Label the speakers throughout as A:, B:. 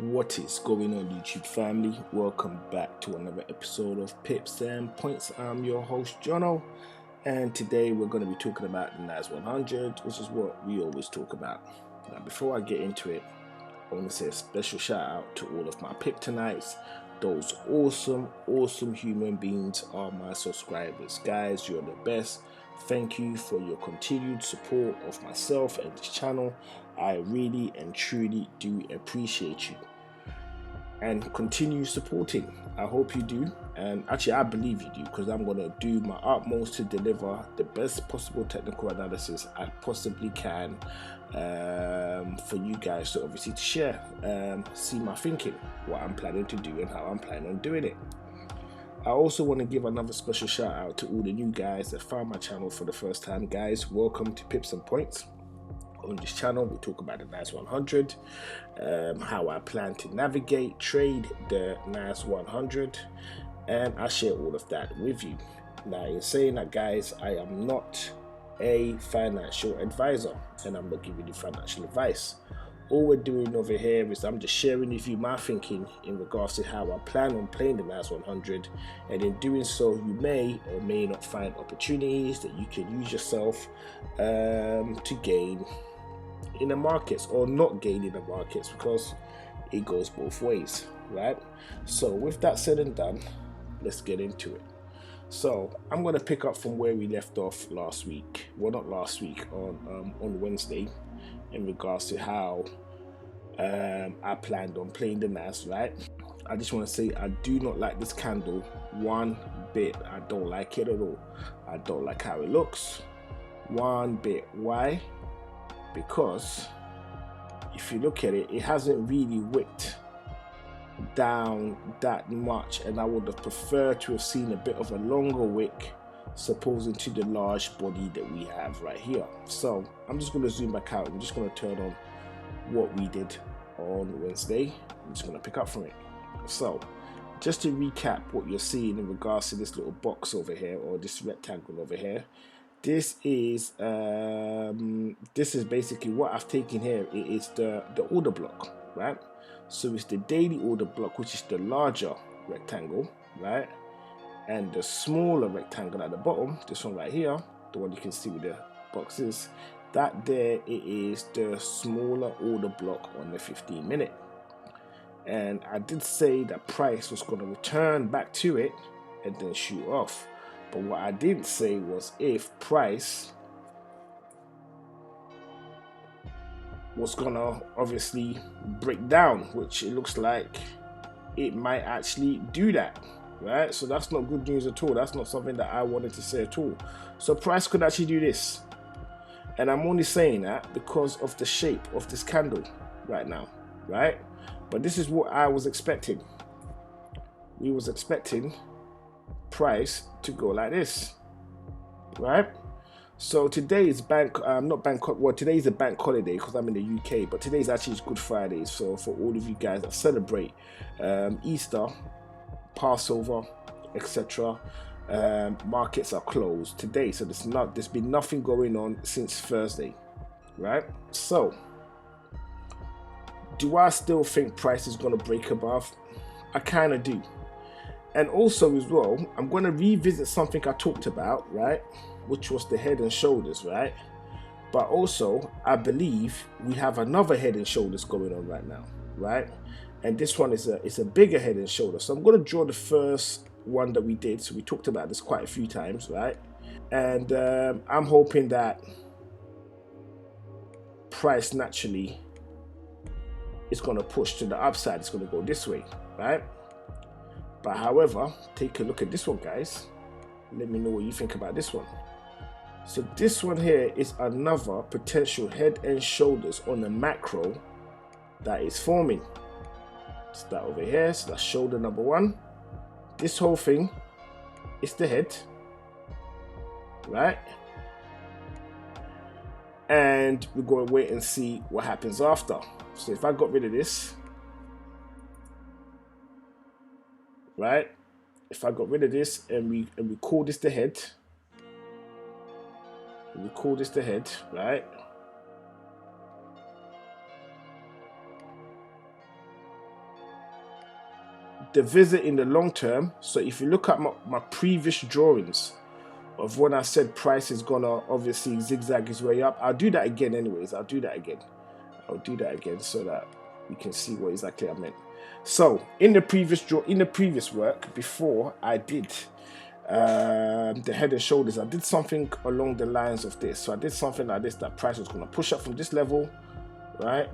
A: What is going on, YouTube family? Welcome back to another episode of Pips and Points. I'm your host Jono, and today we're going to be talking about the NAS100, which is what we always talk about. Now, before I get into it, I want to say a special shout out to all of my Piptonites. Those awesome human beings are my subscribers. Guys, you're the best. Thank you for your continued support of myself and this channel. I really and truly do appreciate you, and continue supporting. I hope you do, and actually I believe you do, because I'm going to do my utmost to deliver the best possible technical analysis I possibly can for you guys to obviously to share, see my thinking, what I'm planning to do and how I'm planning on doing it. I also want to give another special shout out to all the new guys that found my channel for the first time. Guys, welcome to Pips and Points. On this channel we talk about the NAS100, how I plan to navigate, trade the NAS100, and I share all of that with you. Now, in saying that, guys, I am not a financial advisor, and I'm not giving you financial advice. All we're doing over here is I'm just sharing with you my thinking in regards to how I plan on playing the NAS100, and in doing so you may or may not find opportunities that you can use yourself to gain in the markets, or not gain in the markets, because it goes both ways, right? So with that said and done, let's get into it. So I'm going to pick up from where we left off last week, well, not last week, on Wednesday, in regards to how I planned on playing the NAS, right? I just want to say I do not like this candle one bit. I don't like it at all. I don't like how it looks one bit. Why? Because if you look at it, it hasn't really wicked down that much, and I would have preferred to have seen a bit of a longer wick, supposing to the large body that we have right here. So I'm just going to zoom back out. I'm just going to turn on what we did on Wednesday. I'm just going to pick up from it. So just to recap what you're seeing in regards to this little box over here, or this rectangle over here, this is basically what I've taken here. It is the order block, right? So it's the daily order block, which is the larger rectangle, right? And the smaller rectangle at the bottom, this one right here, the one you can see with the boxes, that there it is the smaller order block on the 15-minute. And I did say that price was going to return back to it and then shoot off. But what I didn't say was if price was gonna obviously break down, which it looks like it might actually do that, right? So that's not good news at all. That's not something that I wanted to say at all. So price could actually do this, and I'm only saying that because of the shape of this candle right now, right? But this is what I was expecting. We was expecting price to go like this, right? So today is today is a bank holiday because I'm in the UK, but today is actually Good Friday. So for all of you guys that celebrate Easter, Passover, etc., markets are closed today. So there's been nothing going on since Thursday, right? So do I still think price is going to break above? I kind of do. And also as well, I'm going to revisit something I talked about, right, which was the head and shoulders, right? But also I believe we have another head and shoulders going on right now, right? And this one is a bigger head and shoulder. So I'm going to draw the first one that we did. So we talked about this quite a few times, right? And I'm hoping that price naturally is going to push to the upside. It's going to go this way, right? But however, take a look at this one, guys. Let me know what you think about this one. So this one here is another potential head and shoulders on the macro that is forming. It's that over here. So that's shoulder number one. This whole thing is the head, right? And we're going to wait and see what happens after. So if I got rid of this, right? If I got rid of this and we call this the head, right? the visit in the long term. So if you look at my previous drawings of when I said price is gonna obviously zigzag his way up, I'll do that again anyways. I'll do that again so that you can see what exactly I meant. So in the previous work before I did the head and shoulders, I did something along the lines of this. So I did something like this, that price was going to push up from this level, right?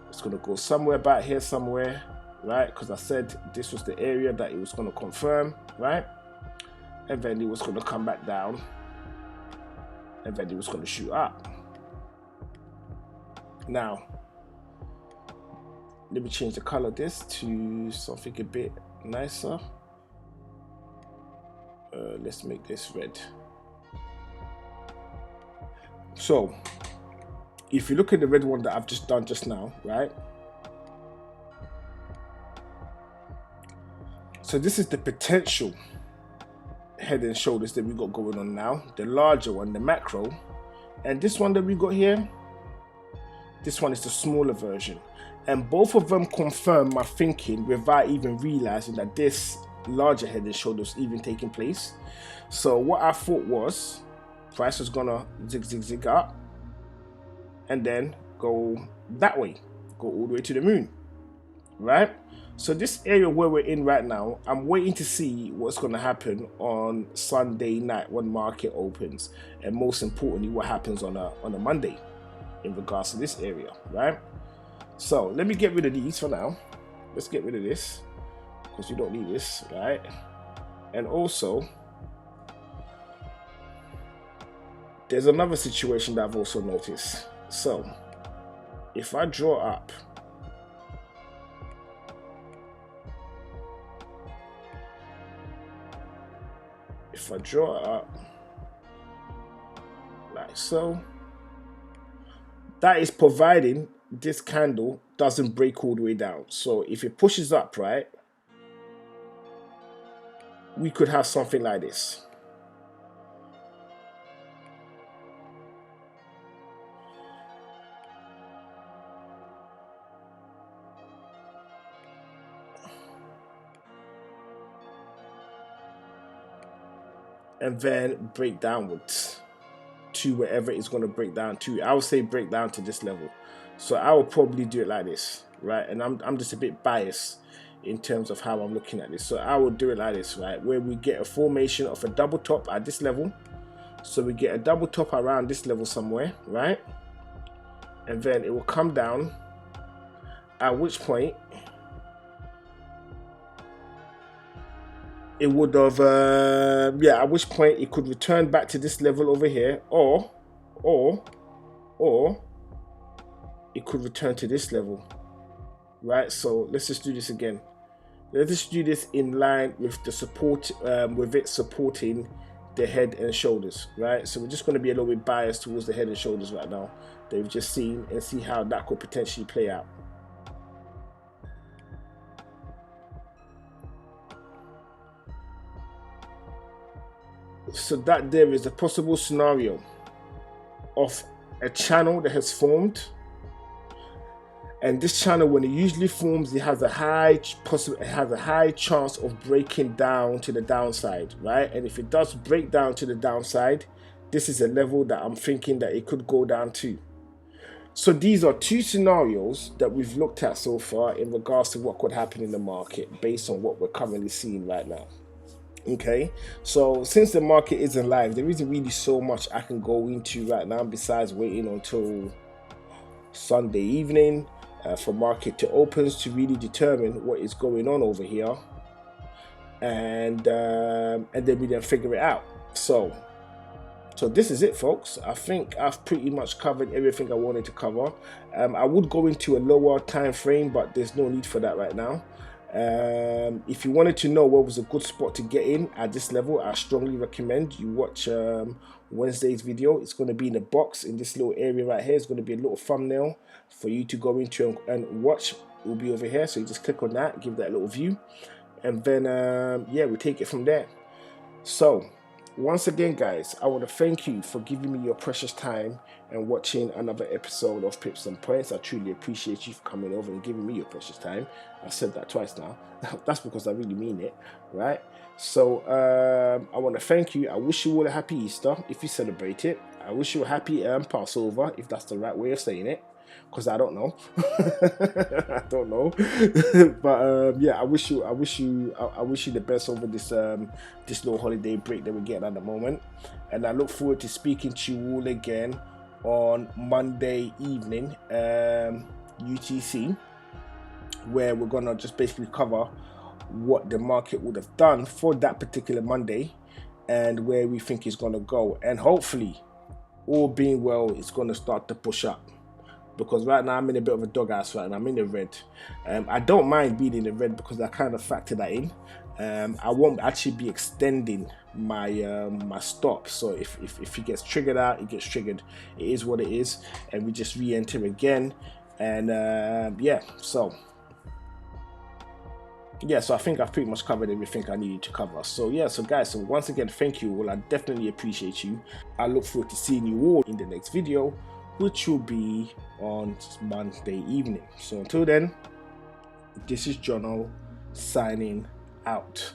A: It's going to go somewhere about here somewhere, right? Because I said this was the area that it was going to confirm, right? And then it was going to come back down, and then it was going to shoot up. Now let me change the color of this to something a bit nicer. Let's make this red. So if you look at the red one that I've just done just now, right? So this is the potential head and shoulders that we got going on now, the larger one, the macro, and this one that we got here, this one is the smaller version, and both of them confirm my thinking without even realizing that this larger head and shoulders even taking place. So what I thought was price was gonna zig up and then go that way, go all the way to the moon, right? So this area where we're in right now, I'm waiting to see what's going to happen on Sunday night when market opens, and most importantly what happens on a Monday in regards to this area, right? So let me get rid of these for now. Let's get rid of this because you don't need this, right? And also there's another situation that I've also noticed. So if I draw up, like so, that is providing this candle doesn't break all the way down. So if it pushes up, right, we could have something like this. And then break downwards to wherever it's going to break down to. I would say break down to this level. So I will probably do it like this, right? And I'm just a bit biased in terms of how I'm looking at this. So I will do it like this, right? Where we get a formation of a double top at this level. So we get a double top around this level somewhere, right? And then it will come down, at which point it would have, at which point it could return back to this level over here, or it could return to this level, right? So let's just do this again. Let's just do this in line with the support, with it supporting the head and shoulders, right? So we're just going to be a little bit biased towards the head and shoulders right now that we've just seen, and see how that could potentially play out. So that there is a possible scenario of a channel that has formed, and this channel, when it usually forms, it has a high chance of breaking down to the downside, right? And if it does break down to the downside, this is a level that I'm thinking that it could go down to. So these are two scenarios that we've looked at so far in regards to what could happen in the market based on what we're currently seeing right now. Okay, so since the market isn't live, there isn't really so much I can go into right now besides waiting until Sunday evening for market to open to really determine what is going on over here, and then we then figure it out. So this is it, folks. I think I've pretty much covered everything I wanted to cover. I would go into a lower time frame, but there's no need for that right now. If you wanted to know what was a good spot to get in at this level, I strongly recommend you watch Wednesday's video. It's going to be in the box in this little area right here. It's going to be a little thumbnail for you to go into and watch. It will be over here, so you just click on that, give that a little view, and then we take it from there. So once again, guys, I want to thank you for giving me your precious time and watching another episode of Pips and Points. I truly appreciate you for coming over and giving me your precious time. I said that twice now. That's because I really mean it, right? So I want to thank you. I wish you all a happy Easter if you celebrate it. I wish you a happy Passover if that's the right way of saying it, because I don't know. I don't know. But yeah, I wish you the best over this this little holiday break that we're getting at the moment, and I look forward to speaking to you all again on Monday evening, UTC, where we're gonna just basically cover what the market would have done for that particular Monday and where we think it's gonna go, and hopefully, all being well, it's gonna start to push up. Because right now I'm in a bit of a doghouse right now. I'm in the red. I don't mind being in the red because I kind of factor that in. I won't actually be extending my my stop. So if it gets triggered out, it gets triggered. It is what it is, and we just re-enter again. And yeah, so I think I've pretty much covered everything I needed to cover. So yeah, so guys, so once again, thank you all. I definitely appreciate you. I look forward to seeing you all in the next video, which will be on Monday evening. So until then, this is Jono signing out.